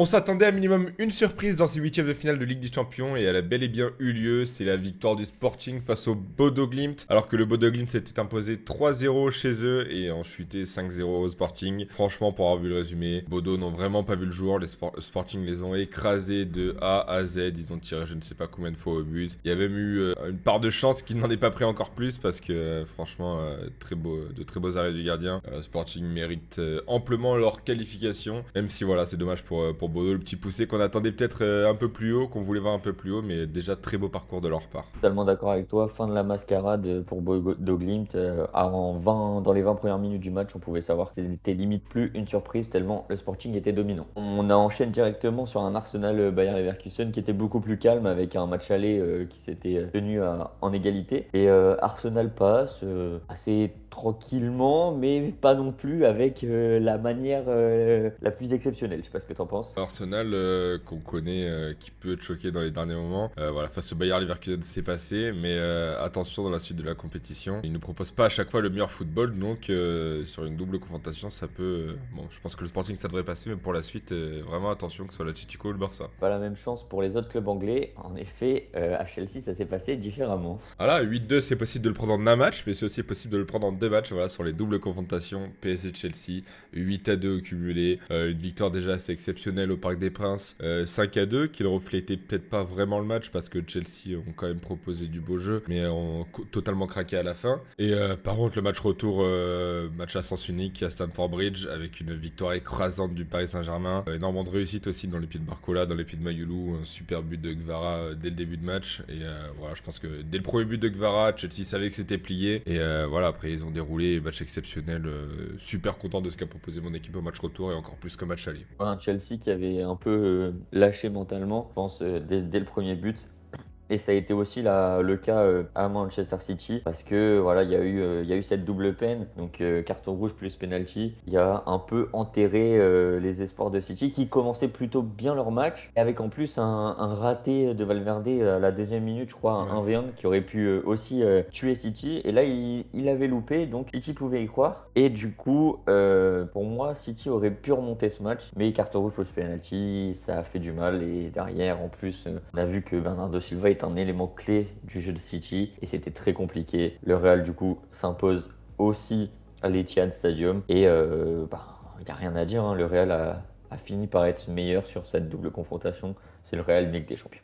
On s'attendait à minimum une surprise dans ces huitièmes de finale de Ligue des Champions et elle a bel et bien eu lieu. C'est la victoire du Sporting face au Bodo Glimt. Alors que le Bodo Glimt s'était imposé 3-0 chez eux et en chuté 5-0 au Sporting. Franchement, pour avoir vu le résumé, Bodo n'ont vraiment pas vu le jour. Les Sporting les ont écrasés de A à Z. Ils ont tiré je ne sais pas combien de fois au but. Il y a même eu une part de chance qu'ils n'en aient pas pris encore plus parce que franchement, de très beaux arrêts du gardien. Sporting mérite amplement leur qualification. Même si voilà, c'est dommage pour Bodo, le petit poussé qu'on attendait peut-être un peu plus haut, qu'on voulait voir un peu plus haut, mais déjà très beau parcours de leur part. Totalement d'accord avec toi. Fin de la mascarade pour Bodo Glimt. Dans les 20 premières minutes du match, on pouvait savoir que c'était limite plus une surprise tellement le Sporting était dominant. On a enchaîné directement sur un Arsenal Bayer Leverkusen qui était beaucoup plus calme avec un match aller qui s'était tenu en égalité. Et Arsenal passe assez tranquillement, mais pas non plus avec la manière la plus exceptionnelle. Je sais pas ce que t'en penses. Arsenal qu'on connaît, qui peut être choqué dans les derniers moments. Voilà, face au Bayer Leverkusen, c'est passé, mais attention dans la suite de la compétition. Ils ne proposent pas à chaque fois le meilleur football, donc sur une double confrontation, ça peut. Bon, je pense que le Sporting ça devrait passer, mais pour la suite, vraiment attention que ce soit l'Atlético ou le Barça. Pas la même chance pour les autres clubs anglais. En effet, à Chelsea, ça s'est passé différemment. Voilà, 8-2, c'est possible de le prendre en un match, mais c'est aussi possible de le prendre en deux matchs. Voilà, sur les doubles confrontations, PSG-Chelsea, 8-2 au cumulé. Une victoire déjà assez exceptionnelle au Parc des Princes. 5-2, qui ne reflétait peut-être pas vraiment le match, parce que Chelsea ont quand même proposé du beau jeu, mais ont totalement craqué à la fin. Et par contre, le match retour, match à sens unique à Stamford Bridge, avec une victoire écrasante du Paris Saint-Germain. Énormément de réussite aussi dans les pieds de Barcola, dans les pieds de Mayoulou. Un super but de Gvara dès le début de match. Et voilà, je pense que dès le premier but de Gvara, Chelsea savait que c'était plié. Et voilà, après, ils ont déroulé match exceptionnel. Super content de ce qu'a proposé mon équipe au match retour et encore plus qu'au match aller. Ouais, un Chelsea qui avait un peu lâché mentalement, je pense, dès le premier but. Et ça a été aussi le cas à Manchester City parce que voilà, il y a eu cette double peine, donc carton rouge plus penalty. Il y a un peu enterré les espoirs de City qui commençaient plutôt bien leur match, et avec en plus un raté de Valverde à la deuxième minute, je crois, un Ouais. 1v1 qui aurait pu aussi tuer City. Et là, il avait loupé, donc City pouvait y croire. Et du coup, pour moi, City aurait pu remonter ce match, mais carton rouge plus penalty, ça a fait du mal. Et derrière, en plus, on a vu que Bernardo Silva est un élément clé du jeu de City et c'était très compliqué. Le Real, du coup, s'impose aussi à l'Etihad Stadium et il n'y a rien à dire, hein. Le Real a fini par être meilleur sur cette double confrontation. C'est le Real Ligue des Champions.